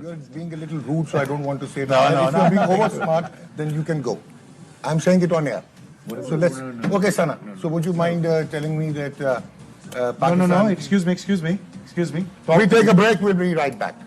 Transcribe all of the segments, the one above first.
You're being a little rude, so I don't want to say that. If you're being over smart, then you can go. I'm saying it on air. So let's. Okay, Sana. So would you mind telling me that Pakistan? No. Excuse me. We take a break. We'll be right back.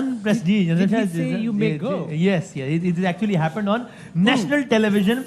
unprecedented. You may go. Yes, it actually happened on national television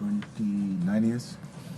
29 years.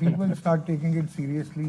people start taking it seriously.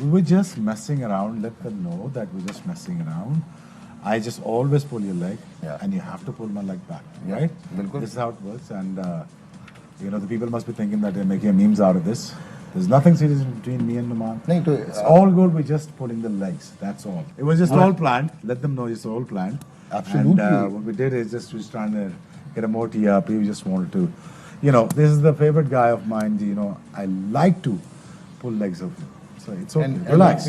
We were just messing around. Let them know that we're just messing around. I just always pull your leg, and you have to pull my leg back, right? This is how it works, and the people must be thinking that they're making memes out of this. There's nothing serious between me and Numan. It's all good. We're just pulling the legs. That's all. It was just all planned. Let them know it's all planned. Absolutely. And what we did is just we was trying to get a more TRP. We just wanted to, this is the favorite guy of mine. I like to pull legs of him. So it's okay. Relax.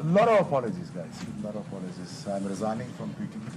A lot of apologies, guys. A lot of apologies. I'm resigning from PTV.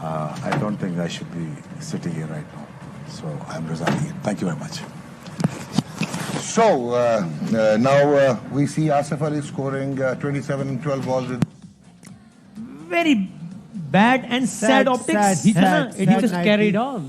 I don't think I should be sitting here right now. So I'm resigning it. Thank you very much. So now we see Asif Ali scoring 27 and 12 balls. Very bad and sad optics. He just carried on.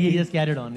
He just carried on.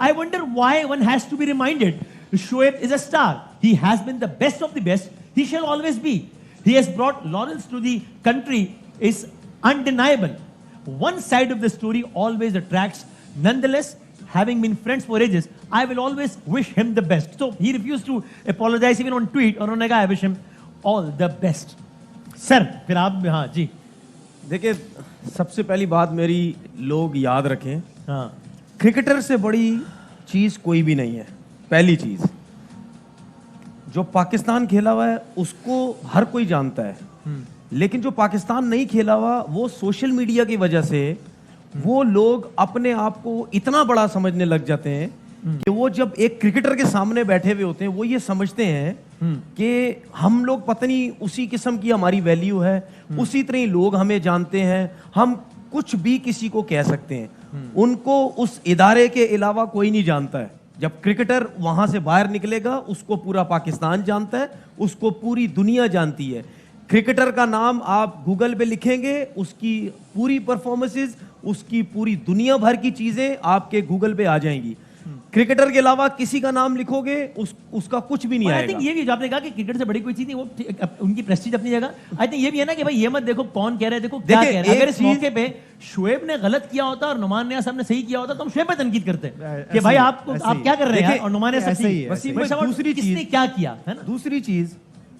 I wonder why one has to be reminded Shoaib is a star. He has been the best of the best. He shall always be. He has brought laurels to the country is undeniable. One side of the story always attracts. Nonetheless, having been friends for ages, I will always wish him the best. So he refused to apologize even on tweet. और उन्होंने कहा I wish him all the best. Sir, फिर आप हाँ जी. देखिए, सबसे पहली बात मेरी लोग याद रखें, हाँ. क्रिकेटर से बड़ी चीज कोई भी नहीं है. पहली चीज, जो पाकिस्तान खेला हुआ है उसको हर कोई जानता है, लेकिन जो पाकिस्तान नहीं खेला हुआ वो सोशल मीडिया की वजह से वो लोग अपने आप को इतना बड़ा समझने लग जाते हैं कि वो जब एक क्रिकेटर के सामने बैठे हुए होते हैं वो ये समझते हैं कि हम लोग पता नहीं उसी किस्म की हमारी वैल्यू है, उसी तरह ही लोग हमें जानते हैं, हम कुछ भी किसी को कह सकते हैं. उनको उस इदारे के अलावा कोई नहीं जानता है. जब क्रिकेटर वहां से बाहर निकलेगा उसको पूरा पाकिस्तान जानता है, उसको पूरी दुनिया जानती है. क्रिकेटर का नाम आप गूगल पे लिखेंगे, उसकी पूरी परफॉर्मेंसेस, उसकी पूरी दुनिया भर की चीजें आपके गूगल पे आ जाएंगी. क्रिकेटर के अलावा किसी का नाम लिखोगे उसका कुछ भी नहीं आई आएगा. थिंक ये भी जो आपने कहा कि क्रिकेट से बड़ी कोई चीज नहीं, वो उनकी प्रेस्टीज अपनी जगह. आई थिंक ये भी है ना कि भाई ये मत देखो कौन कह रहे हैं, देखो क्या देखिए, कह रहे हैं. अगर एक इस मौके पे शुएब ने गलत किया होता और नुमान नियाज़ साहब ने सही किया होता तो हम शुएब पे तनकीद करते कि भाई आप क्या कर रहे हैं यार, और नुमान नियाज़ ऐसे ही है, वसीम ऐसे ही। भाई, दूसरी किसने चीज- क्या किया है ना. दूसरी चीज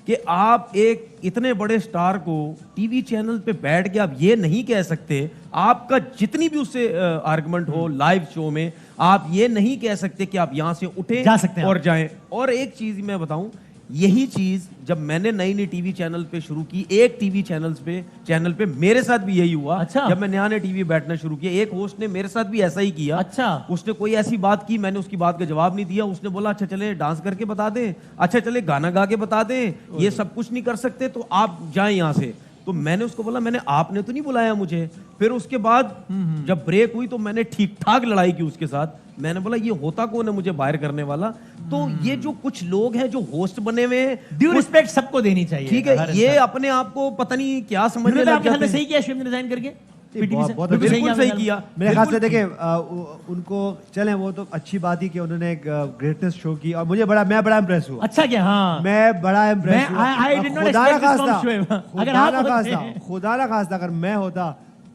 कि आप एक इतने बड़े स्टार को टीवी चैनल पे बैठ के आप ये नहीं कह सकते, आपका जितनी भी उससे आर्गुमेंट हो लाइव शो में, आप ये नहीं कह सकते कि आप यहां से उठे जा सकते हैं और जाएं. और एक चीज मैं बताऊं, यही चीज जब मैंने नई नई टीवी चैनल पे शुरू की, एक टीवी चैनल पे मेरे साथ भी यही हुआ. अच्छा. जब मैं नया नया टीवी बैठना शुरू किया, एक होस्ट ने मेरे साथ भी ऐसा ही किया. अच्छा. उसने कोई ऐसी बात की, मैंने उसकी बात का जवाब नहीं दिया. उसने बोला अच्छा चले डांस करके बता दें, अच्छा चले गाना गा के बता दें, ये सब कुछ नहीं कर सकते तो आप जाएं यहाँ से. तो मैंने उसको बोला मैंने आपने तो नहीं बुलाया मुझे. फिर उसके बाद जब ब्रेक हुई तो मैंने ठीक ठाक लड़ाई की उसके साथ. मैंने बोला ये होता कौन है मुझे बाहर करने वाला. तो ये जो कुछ लोग हैं जो होस्ट बने हुए हैं, ड्यू रिस्पेक्ट सबको देनी चाहिए. ठीक है, ये अपने आप को पता नहीं क्या समझने लग आपके जाते सामने हैं. सही किया शुएब ने रिजाइन करके PTV से. बहुत बिल्कुल बिल्कुल सही आपने किया. मेरे ख्याल से बिल्कुल- देखिए उनको चलें, वो तो अच्छी बात ही कि उन्होंने एक ग्रेटनेस शो की और मैं बड़ा इम्प्रेस हुआ. अच्छा क्या. हाँ, मैं बड़ा इम्प्रेस हुआ. I did not खुदा ना expect this from खास्ता, शुएब. अगर खुदा आप ना होते- खास्ता, खुदा ना खास्ता अगर मैं होता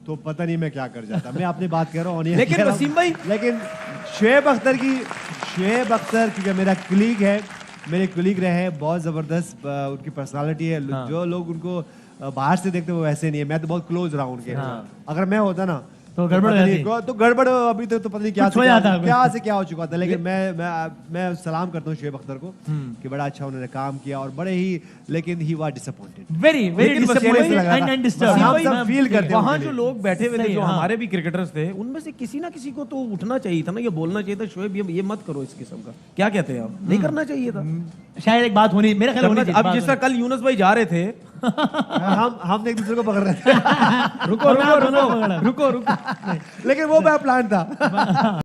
तो पता नहीं मैं क्या कर जाता. मैं अपनी बात कह रहा हूँ. और ये लेकिन कह रहा हूँ, वसीम भाई- लेकिन शुएब अख्तर क्योंकि मेरा कलीग है, मेरे कलीग रहे हैं, बहुत जबरदस्त उनकी पर्सनालिटी है. हाँ. जो लोग उनको बाहर से देखते हैं वो वैसे नहीं है. मैं तो बहुत क्लोज रहा हूँ उनके. हाँ. अगर मैं होता ना तो गड़बड़ पता हो नहीं- जाती। तो गड़बड़ अभी तक तो पता नहीं क्या कुछ हो जाता है। क्या हो चुका था. लेकिन मैं सलाम करता हूँ शुएब अख्तर को कि बड़ा अच्छा उन्होंने काम किया और बड़े ही, लेकिन he was disappointed. Very very लेकिन बस यही से लगा था। डिसअपॉइंटेड एंड बस हम सब डिस्टर्ब. feel करते हैं वहां उनके जो लिए. लोग बैठे हुए थे, सही, जो हाँ. हमारे भी क्रिकेटर्स थे, उनमें से किसी ना किसी को तो उठना चाहिए था ना, ये बोलना चाहिए था शोएब ये मत करो इस किस्म का. क्या कहते हैं आप? नहीं करना चाहिए था. शायद एक बात होनी, मेरा ख्याल होनी चाहिए. अब जिस तरह कल यूनुस भाई जा रहे थे, हम एक दूसरे को पकड़ रहे थे. रुको रुको रुको रुको रुको लेकिन वो मैं प्लान था.